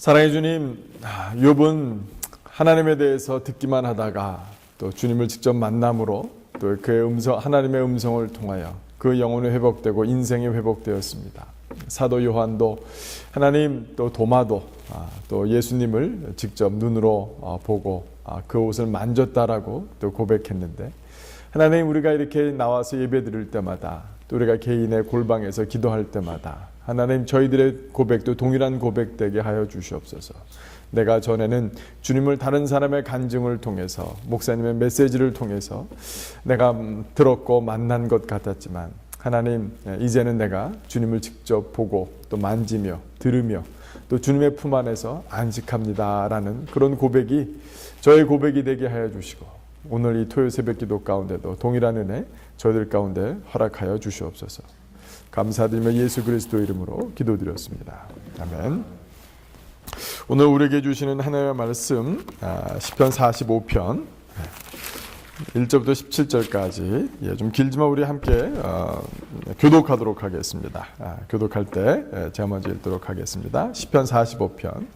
사랑의 주님, 욥은 하나님에 대해서 듣기만 하다가 또 주님을 직접 만남으로 또 그의 하나님의 음성을 통하여 그 영혼이 회복되고 인생이 회복되었습니다. 사도 요한도 하나님, 또 도마도 또 예수님을 직접 눈으로 보고 그 옷을 만졌다라고 또 고백했는데, 하나님, 우리가 이렇게 나와서 예배 드릴 때마다 또 우리가 개인의 골방에서 기도할 때마다 하나님, 저희들의 고백도 동일한 고백되게 하여 주시옵소서. 내가 전에는 주님을 다른 사람의 간증을 통해서, 목사님의 메시지를 통해서 내가 들었고 만난 것 같았지만, 하나님, 이제는 내가 주님을 직접 보고 또 만지며 들으며 또 주님의 품 안에서 안식합니다라는 그런 고백이 저의 고백이 되게 하여 주시고, 오늘 이 토요 새벽 기도 가운데도 동일한 은혜 저희들 가운데 허락하여 주시옵소서. 감사드리며 예수 그리스도 이름으로 기도드렸습니다. 아멘. 오늘 우리에게 주시는 하나님의 말씀, 시편 45편 1절부터 17절까지, 좀 길지만 우리 함께 교독하도록 하겠습니다. 교독할 때 제가 먼저 읽도록 하겠습니다. 시편 45편,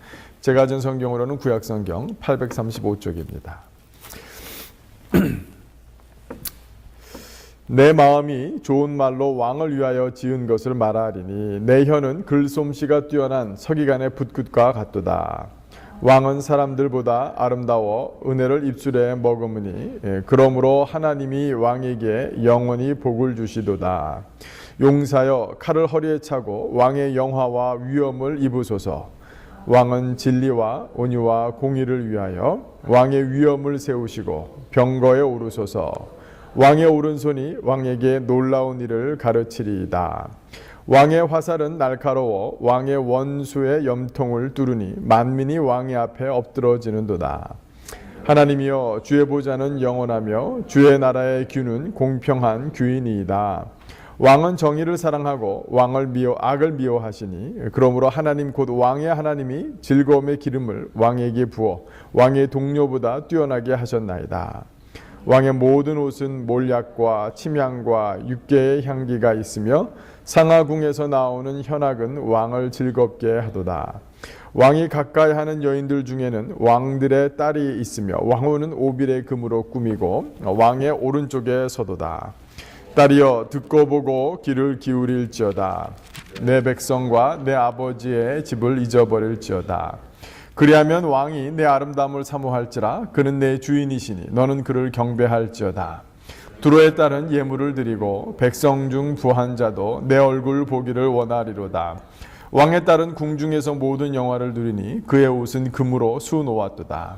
제가 가진 성경으로는 구약성경 835쪽입니다. 내 마음이 좋은 말로 왕을 위하여 지은 것을 말하리니, 내 혀는 글솜씨가 뛰어난 서기관의 붓끝과 같도다. 왕은 사람들보다 아름다워 은혜를 입술에 머금으니, 그러므로 하나님이 왕에게 영원히 복을 주시도다. 용사여, 칼을 허리에 차고 왕의 영화와 위엄을 입으소서. 왕은 진리와 온유와 공의를 위하여 왕의 위엄을 세우시고 병거에 오르소서. 왕의 오른손이 왕에게 놀라운 일을 가르치리이다. 왕의 화살은 날카로워 왕의 원수의 염통을 뚫으니 만민이 왕의 앞에 엎드러지는도다. 하나님이여, 주의 보좌는 영원하며 주의 나라의 규는 공평한 규이니이다. 왕은 정의를 사랑하고 악을 미워하시니, 그러므로 하나님 곧 왕의 하나님이 즐거움의 기름을 왕에게 부어 왕의 동료보다 뛰어나게 하셨나이다. 왕의 모든 옷은 몰약과 침향과 육개의 향기가 있으며 상하궁에서 나오는 현악은 왕을 즐겁게 하도다. 왕이 가까이 하는 여인들 중에는 왕들의 딸이 있으며 왕후는 오빌의 금으로 꾸미고 왕의 오른쪽에 서도다. 딸이여, 듣고 보고 귀를 기울일지어다. 내 백성과 내 아버지의 집을 잊어버릴지어다. 그리하면 왕이 내 아름다움을 사모할지라. 그는 내 주인이시니 너는 그를 경배할지어다. 두로의 딸은 예물을 드리고 백성 중 부한 자도 내 얼굴 보기를 원하리로다. 왕의 딸은 궁중에서 모든 영화를 누리니 그의 옷은 금으로 수놓았도다.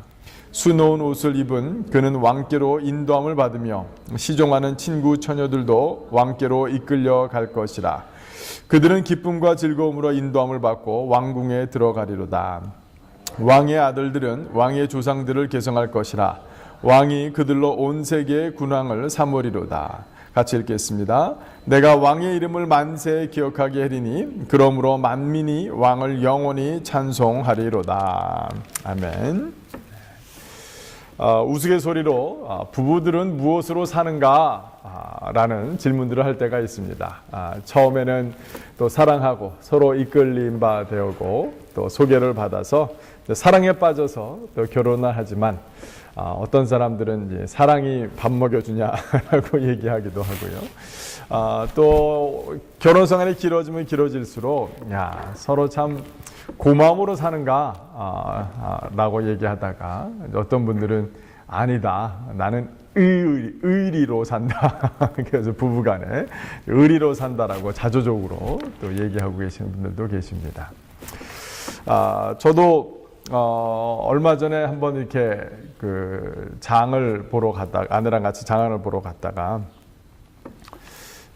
수놓은 옷을 입은 그는 왕께로 인도함을 받으며 시종하는 친구 처녀들도 왕께로 이끌려 갈 것이라. 그들은 기쁨과 즐거움으로 인도함을 받고 왕궁에 들어가리로다. 왕의 아들들은 왕의 조상들을 계승할 것이라. 왕이 그들로 온 세계의 군왕을 삼으리로다. 같이 읽겠습니다. 내가 왕의 이름을 만세 기억하게 하리니, 그러므로 만민이 왕을 영원히 찬송하리로다. 아멘. 우스갯소리로 부부들은 무엇으로 사는가? 라는 질문들을 할 때가 있습니다. 처음에는 또 사랑하고 서로 이끌림 바 되고 또 소개를 받아서 사랑에 빠져서 또 결혼을 하지만, 어떤 사람들은 이제 사랑이 밥 먹여주냐라고 얘기하기도 하고요. 또 결혼 생활이 길어지면 길어질수록 서로 참 고마움으로 사는가 라고 얘기하다가, 어떤 분들은 아니다, 나는 의리로 산다. 그래서 부부간에 의리로 산다라고 자조적으로 또 얘기하고 계시는 분들도 계십니다. 저도 얼마 전에 한번 이렇게 그 장을 보러 갔다가, 아내랑 같이 장을 보러 갔다가,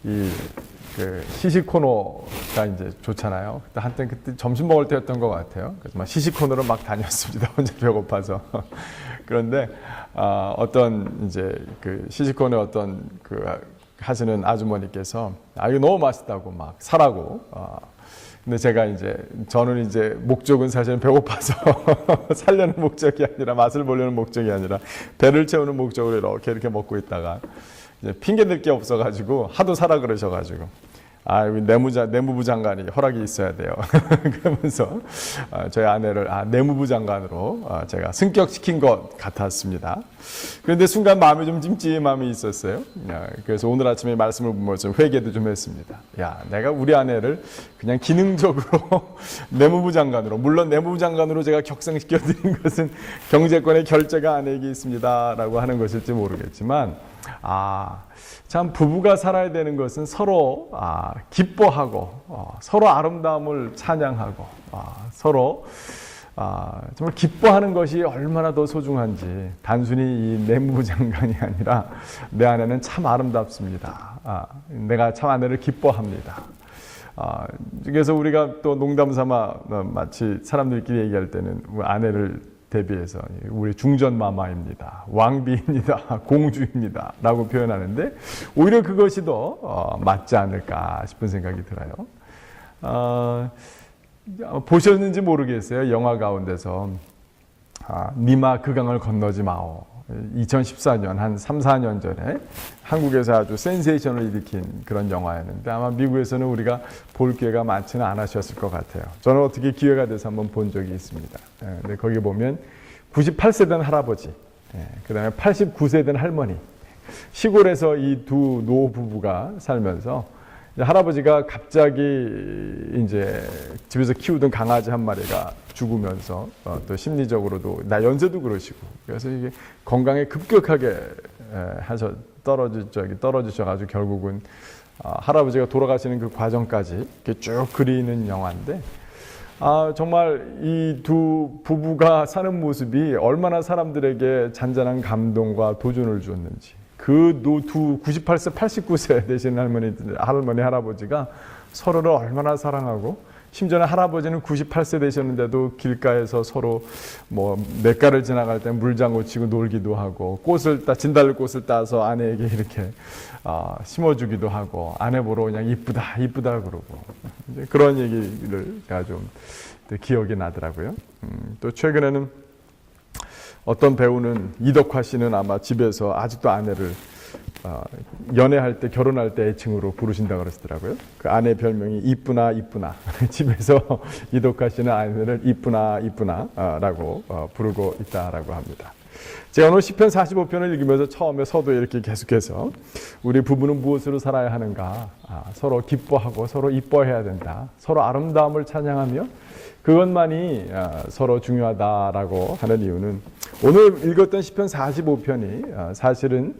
그 시식 코너가 이제 좋잖아요. 그때 점심 먹을 때였던 것 같아요. 그래서 막 시식 코너로 막 다녔습니다. 혼자 배고파서. 그런데 어떤 이제 그 시식 코너 어떤 그 하시는 아주머니께서 이거 너무 맛있다고 막 사라고. 근데 저는 이제 목적은 사실은 배고파서 살려는 목적이 아니라, 맛을 보려는 목적이 아니라 배를 채우는 목적으로 이렇게 먹고 있다가 이제 핑계 댈 게 없어가지고 하도 사라 그러셔가지고 내무부 장관이 허락이 있어야 돼요. 그러면서 저희 아내를 내무부 장관으로 제가 승격시킨 것 같았습니다. 그런데 순간 마음이 좀 찜찜함이 있었어요. 그래서 오늘 아침에 말씀을 보면서 회개도 좀 했습니다. 내가 우리 아내를 그냥 기능적으로 내무부 장관으로, 물론 내무부 장관으로 제가 격상시켜 드린 것은 경제권의 결재가 아내에게 있습니다라고 하는 것일지 모르겠지만, 참 부부가 살아야 되는 것은 서로 기뻐하고 서로 아름다움을 찬양하고 서로 정말 기뻐하는 것이 얼마나 더 소중한지, 단순히 이 내무부 장관이 아니라 내 아내는 참 아름답습니다. 내가 참 아내를 기뻐합니다. 그래서 우리가 또 농담 삼아 마치 사람들끼리 얘기할 때는 아내를 대비해서 우리 중전마마입니다, 왕비입니다, 공주입니다 라고 표현하는데, 오히려 그것이 더 맞지 않을까 싶은 생각이 들어요. 보셨는지 모르겠어요. 영화 가운데서 니마 그 강을 건너지 마오, 2014년 한 3, 4년 전에 한국에서 아주 센세이션을 일으킨 그런 영화였는데, 아마 미국에서는 우리가 볼 기회가 많지는 않으셨을 것 같아요. 저는 어떻게 기회가 돼서 한번 본 적이 있습니다. 근데 거기 보면 98세 된 할아버지, 그 다음에 89세 된 할머니, 시골에서 이 두 노부부가 살면서 할아버지가 갑자기 이제 집에서 키우던 강아지 한 마리가 죽으면서 또 심리적으로도 연세도 그러시고, 그래서 이게 건강에 급격하게 떨어지셔가지고 결국은 할아버지가 돌아가시는 그 과정까지 이렇게 쭉 그리는 영화인데, 정말 이 두 부부가 사는 모습이 얼마나 사람들에게 잔잔한 감동과 도전을 주었는지, 그 두 98세, 89세 되시는 할머니, 할아버지가 서로를 얼마나 사랑하고, 심지어는 할아버지는 98세 되셨는데도 길가에서 서로 냇가를 지나갈 때 물장구 치고 놀기도 하고, 진달래꽃을 따서 아내에게 이렇게 심어주기도 하고, 아내 보러 그냥 이쁘다 그러고, 그런 얘기를 제가 좀 기억이 나더라고요. 또 최근에는 어떤 배우는, 이덕화 씨는 아마 집에서 아직도 아내를 연애할 때, 결혼할 때 애칭으로 부르신다고 그러시더라고요. 그 아내 별명이 이쁘나. 집에서 이덕화 씨는 아내를 이쁘나 라고 부르고 있다라고 합니다. 제가 오늘 시편 45편을 읽으면서 처음에 서두에 이렇게 계속해서 우리 부부는 무엇으로 살아야 하는가, 서로 기뻐하고 서로 이뻐해야 된다, 서로 아름다움을 찬양하며 그것만이 서로 중요하다라고 하는 이유는, 오늘 읽었던 시편 45편이 사실은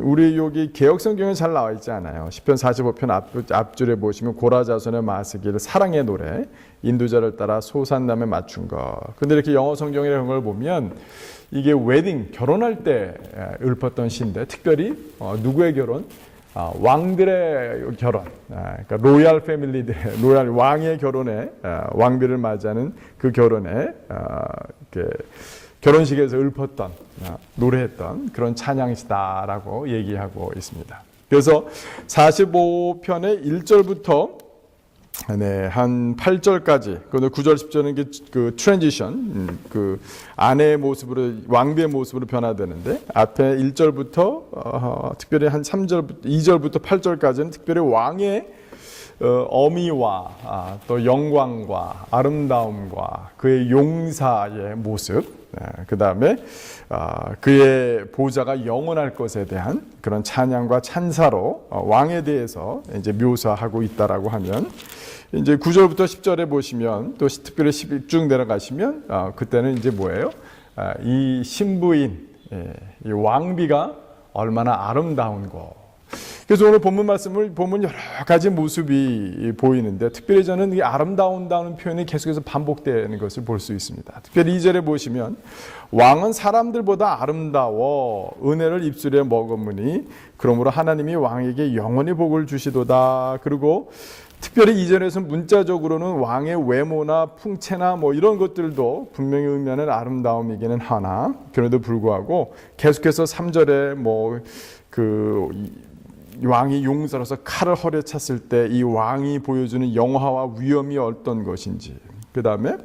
우리 여기 개역성경에 잘 나와 있지 않아요. 시편 45편 앞줄에 보시면 고라자손의 마스길, 사랑의 노래, 인도자를 따라 소산남에 맞춘 것. 근데 이렇게 영어 성경이라는 걸 보면 이게 웨딩, 결혼할 때 읊었던 시인데, 특별히 누구의 결혼? 왕들의 결혼, 그러니까 로얄 패밀리들의, 로얄 왕의 결혼에, 왕비를 맞이하는 그 결혼에 결혼식에서 읊었던, 노래했던 그런 찬양시다라고 얘기하고 있습니다. 그래서 45편의 1절부터 한 8절까지, 그런데 9절, 10절은 그 트랜지션, 그 아내의 모습으로, 왕비의 모습으로 변화되는데, 앞에 1절부터 특별히 한 3절부터 2절부터 8절까지는 특별히 왕의 어미와 또 영광과 아름다움과 그의 용사의 모습, 그 다음에 그의 보좌가 영원할 것에 대한 그런 찬양과 찬사로 왕에 대해서 이제 묘사하고 있다라고 하면, 이제 9절부터 10절에 보시면, 또 특별히 쭉 내려가시면 그때는 이제 뭐예요? 이 신부인, 이 왕비가 얼마나 아름다운 거. 그래서 오늘 본문 말씀을 보면 여러 가지 모습이 보이는데, 특별히 저는 이 아름다운다는 표현이 계속해서 반복되는 것을 볼 수 있습니다. 특별히 2절에 보시면, 왕은 사람들보다 아름다워 은혜를 입술에 머금으니 그러므로 하나님이 왕에게 영원히 복을 주시도다. 그리고 특별히 2절에서 문자적으로는 왕의 외모나 풍채나 이런 것들도 분명히 의미하는 아름다움이기는 하나, 그런데도 불구하고 계속해서 3절에 왕이 용사로서 칼을 허리에 찼을 때 이 왕이 보여주는 영화와 위엄이 어떤 것인지, 그 다음에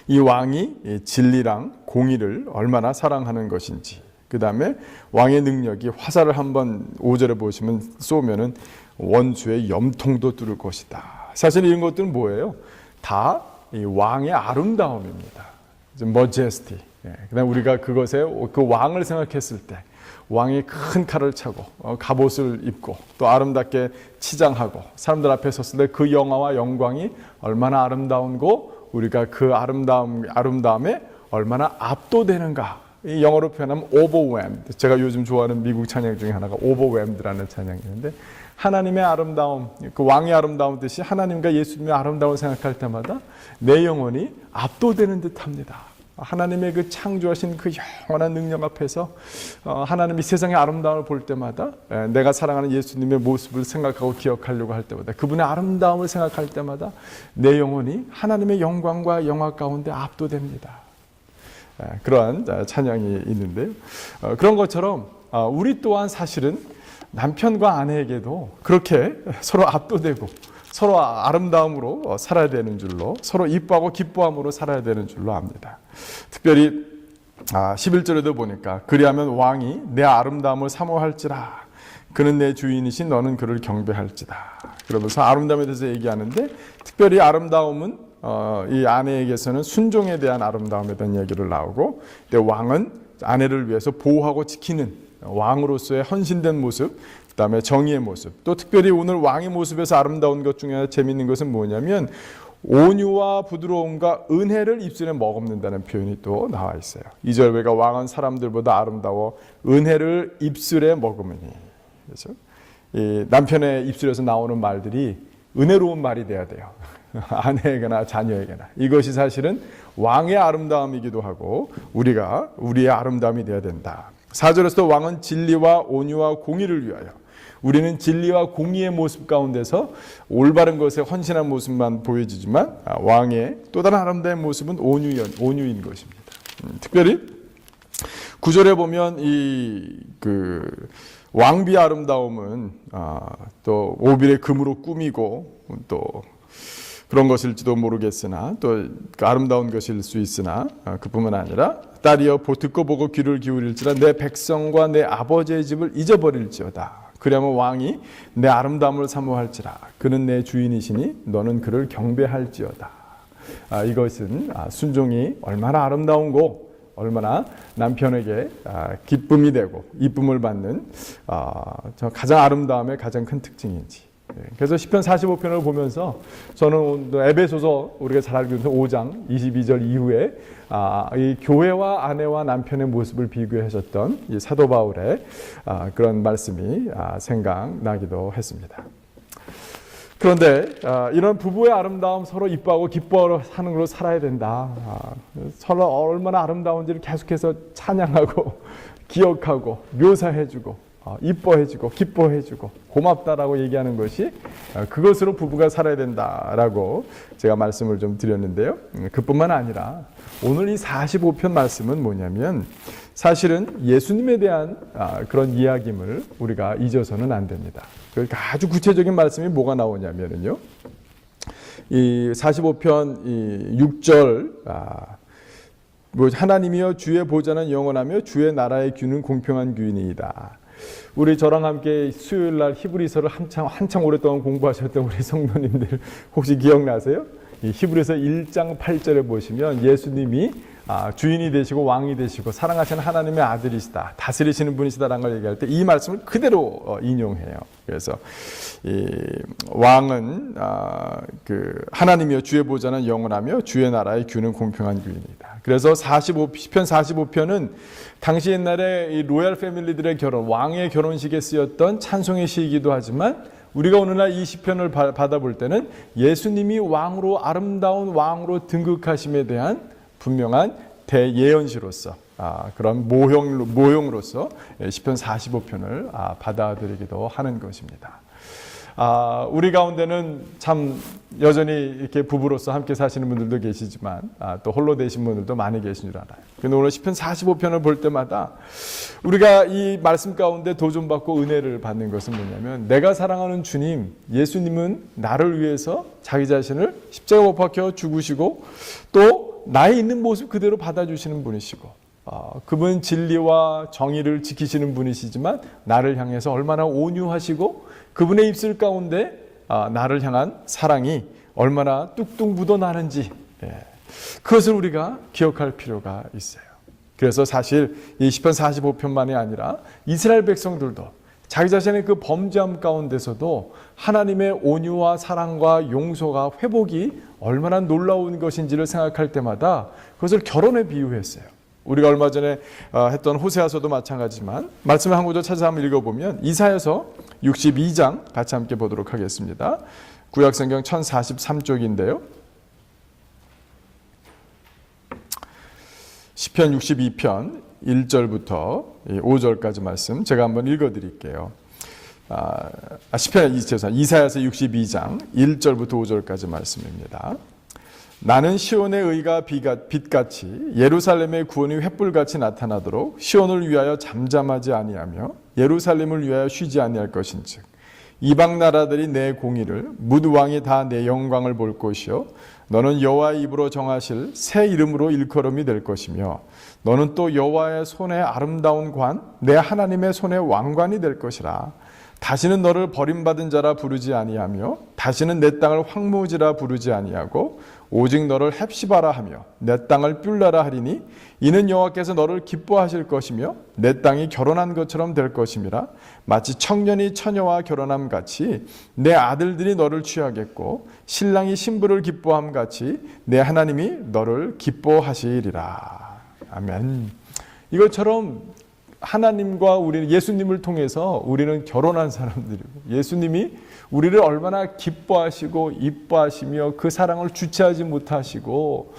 이 왕이 진리랑 공의를 얼마나 사랑하는 것인지, 그 다음에 왕의 능력이 화살을 한번 5절에 보시면 쏘면은 원수의 염통도 뚫을 것이다. 사실 이런 것들은 뭐예요? 다 이 왕의 아름다움입니다. majesty. 그다음 우리가 그것에 그 왕을 생각했을 때 왕이 큰 칼을 차고 갑옷을 입고 또 아름답게 치장하고 사람들 앞에 섰을 때 그 영화와 영광이 얼마나 아름다운고 우리가 그 아름다움에 얼마나 압도되는가. 이 영어로 표현하면 overwhelmed. 제가 요즘 좋아하는 미국 찬양 중에 하나가 overwhelmed라는 찬양이었는데 하나님의 아름다움, 그 왕의 아름다움 뜻이 하나님과 예수님의 아름다움을 생각할 때마다 내 영혼이 압도되는 듯합니다. 하나님의 그 창조하신 그 영원한 능력 앞에서 하나님이 세상의 아름다움을 볼 때마다 내가 사랑하는 예수님의 모습을 생각하고 기억하려고 할 때마다 그분의 아름다움을 생각할 때마다 내 영혼이 하나님의 영광과 영화 가운데 압도됩니다. 그러한 찬양이 있는데요. 그런 것처럼 우리 또한 사실은 남편과 아내에게도 그렇게 서로 압도되고 서로 아름다움으로 살아야 되는 줄로 서로 이뻐하고 기뻐함으로 살아야 되는 줄로 압니다. 특별히 11절에도 보니까 그리하면 왕이 내 아름다움을 사모할지라 그는 내 주인이신 너는 그를 경배할지다. 그러면서 아름다움에 대해서 얘기하는데 특별히 아름다움은 이 아내에게서는 순종에 대한 아름다움에 대한 얘기를 나오고 왕은 아내를 위해서 보호하고 지키는 왕으로서의 헌신된 모습, 그 다음에 정의의 모습, 또 특별히 오늘 왕의 모습에서 아름다운 것 중에 재미있는 것은 뭐냐면 온유와 부드러움과 은혜를 입술에 머금는다는 표현이 또 나와 있어요. 2절 외가 왕은 사람들보다 아름다워 은혜를 입술에 머금으니. 그래서 이 남편의 입술에서 나오는 말들이 은혜로운 말이 돼야 돼요. 아내에게나 자녀에게나. 이것이 사실은 왕의 아름다움이기도 하고 우리의 아름다움이 되어야 된다. 4절에서도 왕은 진리와 온유와 공의를 위하여 우리는 진리와 공의의 모습 가운데서 올바른 것에 헌신한 모습만 보여지지만 왕의 또 다른 아름다운 모습은 온유인 것입니다. 특별히 9절에 보면 그 왕비의 아름다움은 또 오빌의 금으로 꾸미고 또 그런 것일지도 모르겠으나 또 아름다운 것일 수 있으나 그뿐만 아니라 딸이여 듣고 보고 귀를 기울일지라 내 백성과 내 아버지의 집을 잊어버릴지어다. 그러면 왕이 내 아름다움을 사모할지라 그는 내 주인이시니 너는 그를 경배할지어다. 이것은 순종이 얼마나 아름다운고 얼마나 남편에게 기쁨이 되고 이쁨을 받는 가장 아름다움의 가장 큰 특징인지. 그래서 시편 45편을 보면서 저는 에베소서 우리가 잘 알고 있는 5장 22절 이후에 이 교회와 아내와 남편의 모습을 비교하셨던 이 사도 바울의 그런 말씀이 생각나기도 했습니다. 그런데 이런 부부의 아름다움 서로 이뻐하고 기뻐하는 걸로 살아야 된다. 서로 얼마나 아름다운지를 계속해서 찬양하고 기억하고 묘사해주고 이뻐해주고 기뻐해주고 고맙다라고 얘기하는 것이 그것으로 부부가 살아야 된다라고 제가 말씀을 좀 드렸는데요. 그뿐만 아니라 오늘 이 45편 말씀은 뭐냐면 사실은 예수님에 대한 그런 이야기임을 우리가 잊어서는 안 됩니다. 그러니까 아주 구체적인 말씀이 뭐가 나오냐면요. 이 45편 이 6절 하나님이여 주의 보좌는 영원하며 주의 나라의 규는 공평한 규이니이다. 우리 저랑 함께 수요일 날 히브리서를 한창 오랫동안 공부하셨던 우리 성도님들 혹시 기억나세요? 이 히브리서 1장 8절에 보시면 예수님이 주인이 되시고 왕이 되시고 사랑하시는 하나님의 아들이시다, 다스리시는 분이시다라는 걸 얘기할 때 이 말씀을 그대로 인용해요. 그래서 이 왕은 하나님이여 주의 보좌는 영원하며 주의 나라의 규는 공평한 규이니이다. 그래서 시편 45편은 당시 옛날에 이 로얄 패밀리들의 결혼, 왕의 결혼식에 쓰였던 찬송의 시이기도 하지만 우리가 오늘날 이 시편을 받아볼 때는 예수님이 왕으로 아름다운 왕으로 등극하심에 대한 분명한 대예언시로서 그런 모형으로서 시편 45편을 받아들이기도 하는 것입니다. 우리 가운데는 참 여전히 이렇게 부부로서 함께 사시는 분들도 계시지만 또 홀로 되신 분들도 많이 계신 줄 알아요. 그런데 오늘 시편 45편을 볼 때마다 우리가 이 말씀 가운데 도전받고 은혜를 받는 것은 뭐냐면 내가 사랑하는 주님, 예수님은 나를 위해서 자기 자신을 십자가 못 박혀 죽으시고 또 나의 있는 모습 그대로 받아주시는 분이시고 그분 진리와 정의를 지키시는 분이시지만 나를 향해서 얼마나 온유하시고 그분의 입술 가운데 나를 향한 사랑이 얼마나 뚝뚝 묻어나는지 그것을 우리가 기억할 필요가 있어요. 그래서 사실 이 시편 45편만이 아니라 이스라엘 백성들도 자기 자신의 그 범죄함 가운데서도 하나님의 온유와 사랑과 용서가 회복이 얼마나 놀라운 것인지를 생각할 때마다 그것을 결혼에 비유했어요. 우리가 얼마 전에 했던 호세아서도 마찬가지지만 말씀을 한 구절 찾아서 한번 읽어보면 이사야서 62장 같이 함께 보도록 하겠습니다. 구약성경 1043쪽인데요. 시편 62편 1절부터 5절까지 말씀 제가 한번 읽어드릴게요. 이사야서 62장 1절부터 5절까지 말씀입니다. 나는 시온의 의가 빛같이 예루살렘의 구원이 횃불같이 나타나도록 시온을 위하여 잠잠하지 아니하며 예루살렘을 위하여 쉬지 아니할 것인즉 이방 나라들이 내 공의를 뭇 왕이 다 내 영광을 볼 것이요 너는 여호와의 입으로 정하실 새 이름으로 일컬음이 될 것이며 너는 또 여호와의 손의 아름다운 관 내 하나님의 손의 왕관이 될 것이라. 다시는 너를 버림받은 자라 부르지 아니하며 다시는 내 땅을 황무지라 부르지 아니하고 오직 너를 헵시바라 하며 내 땅을 뷸라라 하리니 이는 여호와께서 너를 기뻐하실 것이며 내 땅이 결혼한 것처럼 될 것임이라. 마치 청년이 처녀와 결혼함 같이 내 아들들이 너를 취하겠고 신랑이 신부를 기뻐함 같이 내 하나님이 너를 기뻐하시리라. 아멘. 이것처럼 하나님과 우리는 예수님을 통해서 우리는 결혼한 사람들이고 예수님이 우리를 얼마나 기뻐하시고 이뻐하시며 그 사랑을 주체하지 못하시고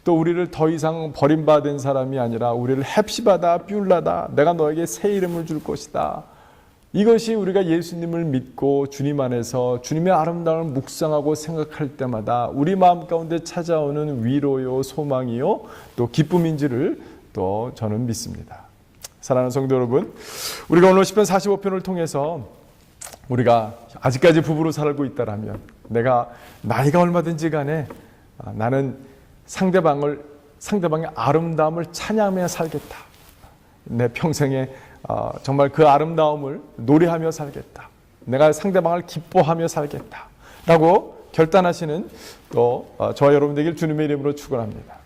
또 우리를 더 이상 버림받은 사람이 아니라 우리를 헵시바다 뷸라다 내가 너에게 새 이름을 줄 것이다. 이것이 우리가 예수님을 믿고 주님 안에서 주님의 아름다움을 묵상하고 생각할 때마다 우리 마음 가운데 찾아오는 위로요 소망이요 또 기쁨인지를 또 저는 믿습니다. 사랑하는 성도 여러분, 우리가 오늘 시편 45편을 통해서 우리가 아직까지 부부로 살고 있다라면 내가 나이가 얼마든지 간에 나는 상대방의 아름다움을 찬양하며 살겠다. 내 평생에 정말 그 아름다움을 노래하며 살겠다. 내가 상대방을 기뻐하며 살겠다. 라고 결단하시는 또 저와 여러분 되길 주님의 이름으로 축원합니다.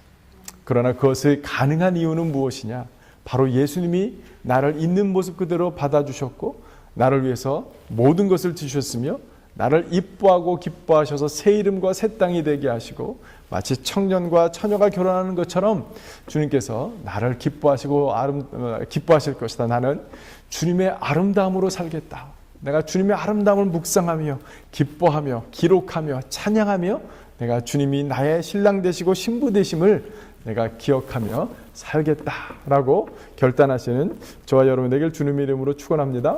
그러나 그것이 가능한 이유는 무엇이냐? 바로 예수님이 나를 있는 모습 그대로 받아주셨고 나를 위해서 모든 것을 주셨으며 나를 이뻐하고 기뻐하셔서 새 이름과 새 땅이 되게 하시고 마치 청년과 처녀가 결혼하는 것처럼 주님께서 나를 기뻐하실 것이다. 나는 주님의 아름다움으로 살겠다. 내가 주님의 아름다움을 묵상하며 기뻐하며 기록하며 찬양하며 내가 주님이 나의 신랑 되시고 신부 되심을 내가 기억하며 살겠다라고 결단하시는 저와 여러분에게 주님의 이름으로 축원합니다.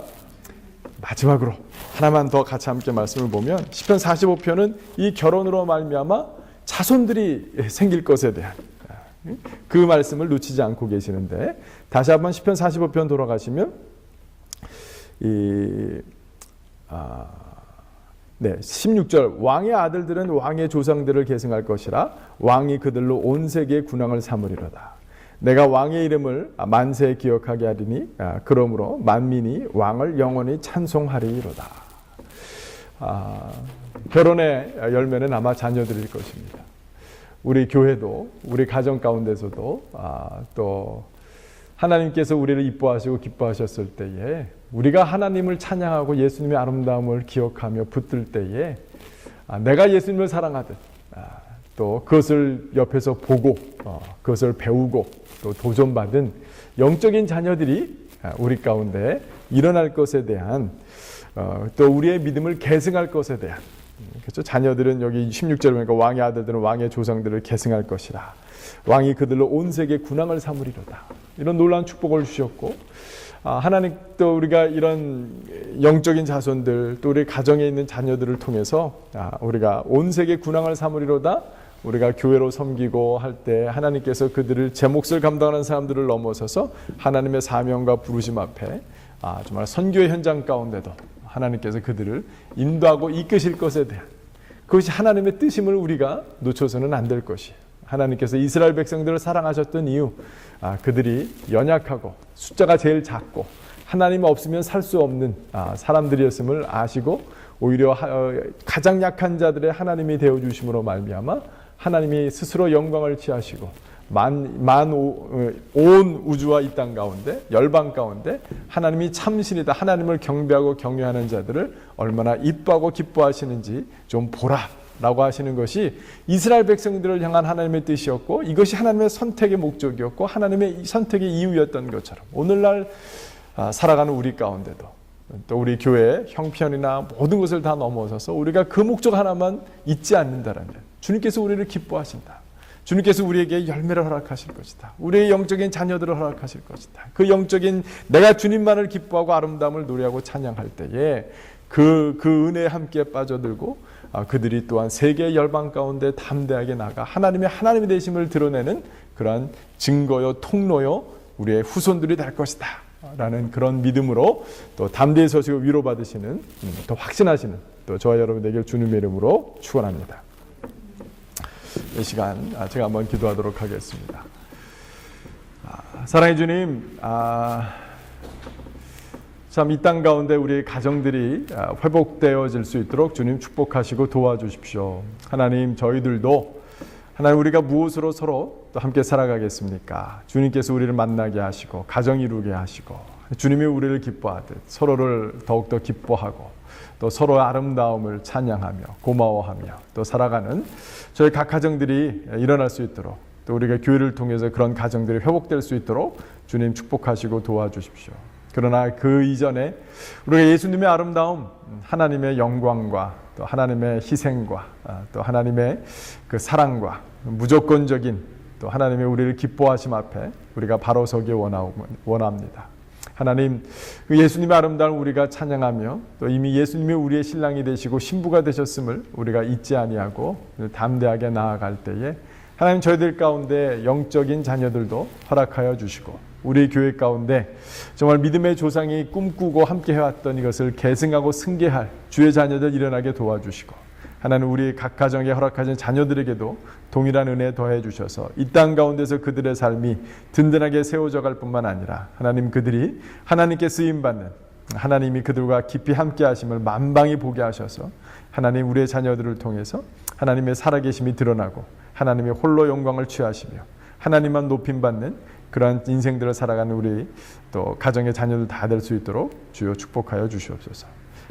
마지막으로 하나만 더 같이 함께 말씀을 보면 시편 45편은 이 결혼으로 말미암아 자손들이 생길 것에 대한 그 말씀을 놓치지 않고 계시는데 다시 한번 시편 45편 돌아가시면 16절 왕의 아들들은 왕의 조상들을 계승할 것이라 왕이 그들로 온 세계의 군왕을 삼으리로다. 내가 왕의 이름을 만세에 기억하게 하리니 그러므로 만민이 왕을 영원히 찬송하리로다. 결혼의 열매는 아마 자녀들일 것입니다. 우리 교회도 우리 가정 가운데서도 또 하나님께서 우리를 이뻐하시고 기뻐하셨을 때에 우리가 하나님을 찬양하고 예수님의 아름다움을 기억하며 붙들 때에 내가 예수님을 사랑하듯 또 그것을 옆에서 보고 그것을 배우고 또 도전받은 영적인 자녀들이 우리 가운데 일어날 것에 대한 또 우리의 믿음을 계승할 것에 대한 그렇죠? 자녀들은 여기 16절에 보니까 왕의 아들들은 왕의 조상들을 계승할 것이라 왕이 그들로 온 세계 군왕을 삼으리로다. 이런 놀라운 축복을 주셨고 하나님 또 우리가 이런 영적인 자손들 또 우리 가정에 있는 자녀들을 통해서 우리가 온 세계 군왕을 삼으리로다. 우리가 교회로 섬기고 할 때 하나님께서 그들을 제 몫을 감당하는 사람들을 넘어서서 하나님의 사명과 부르심 앞에 정말 선교의 현장 가운데도 하나님께서 그들을 인도하고 이끄실 것에 대한 그것이 하나님의 뜻임을 우리가 놓쳐서는 안 될 것이에요. 하나님께서 이스라엘 백성들을 사랑하셨던 이유, 그들이 연약하고 숫자가 제일 작고 하나님 없으면 살 수 없는 사람들이었음을 아시고 오히려 가장 약한 자들의 하나님이 되어주심으로 말미암아 하나님이 스스로 영광을 취하시고 온 우주와 이 땅 가운데 열방 가운데 하나님이 참신이다, 하나님을 경배하고 경외하는 자들을 얼마나 이뻐하고 기뻐하시는지 좀 보라 라고 하시는 것이 이스라엘 백성들을 향한 하나님의 뜻이었고, 이것이 하나님의 선택의 목적이었고 하나님의 선택의 이유였던 것처럼 오늘날 살아가는 우리 가운데도 또 우리 교회 형편이나 모든 것을 다 넘어서서 우리가 그 목적 하나만 잊지 않는다라면 주님께서 우리를 기뻐하신다, 주님께서 우리에게 열매를 허락하실 것이다, 우리의 영적인 자녀들을 허락하실 것이다, 그 영적인 내가 주님만을 기뻐하고 아름다움을 노래하고 찬양할 때에 그 은혜에 함께 빠져들고 그들이 또한 세계 열방 가운데 담대하게 나가 하나님의 되심을 드러내는 그러한 증거요 통로요 우리의 후손들이 될 것이다 라는 그런 믿음으로 또 담대히 서시고 위로받으시는 또 확신하시는 또 저와 여러분에게 주님의 이름으로 축원합니다. 이 시간 제가 한번 기도하도록 하겠습니다. 사랑해 주님, 참 이 땅 가운데 우리 가정들이 회복되어질 수 있도록 주님 축복하시고 도와주십시오. 하나님, 저희들도 하나님 우리가 무엇으로 서로 또 함께 살아가겠습니까? 주님께서 우리를 만나게 하시고 가정 이루게 하시고 주님이 우리를 기뻐하듯 서로를 더욱더 기뻐하고 또 서로의 아름다움을 찬양하며 고마워하며 또 살아가는 저희 각 가정들이 일어날 수 있도록, 또 우리가 교회를 통해서 그런 가정들이 회복될 수 있도록 주님 축복하시고 도와주십시오. 그러나 그 이전에 우리가 예수님의 아름다움, 하나님의 영광과 또 하나님의 희생과 또 하나님의 그 사랑과 무조건적인 또 하나님의 우리를 기뻐하심 앞에 우리가 바로 서기 원합니다. 하나님, 그 예수님의 아름다움을 우리가 찬양하며 또 이미 예수님이 우리의 신랑이 되시고 신부가 되셨음을 우리가 잊지 아니하고 담대하게 나아갈 때에 하나님, 저희들 가운데 영적인 자녀들도 허락하여 주시고 우리 교회 가운데 정말 믿음의 조상이 꿈꾸고 함께 해왔던 이것을 계승하고 승계할 주의 자녀들 일어나게 도와주시고, 하나님 우리 각 가정에 허락하신 자녀들에게도 동일한 은혜 더해 주셔서 이 땅 가운데서 그들의 삶이 든든하게 세워져 갈 뿐만 아니라 하나님, 그들이 하나님께 쓰임받는 하나님이 그들과 깊이 함께 하심을 만방히 보게 하셔서 하나님 우리의 자녀들을 통해서 하나님의 살아계심이 드러나고 하나님의 홀로 영광을 취하시며 하나님만 높임받는 그러한 인생들을 살아가는 우리 또 가정의 자녀들 다 될 수 있도록 주여 축복하여 주시옵소서.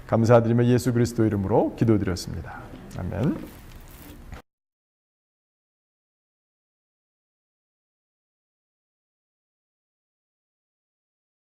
감사드리며 예수 그리스도 이름으로 기도드렸습니다. 아멘.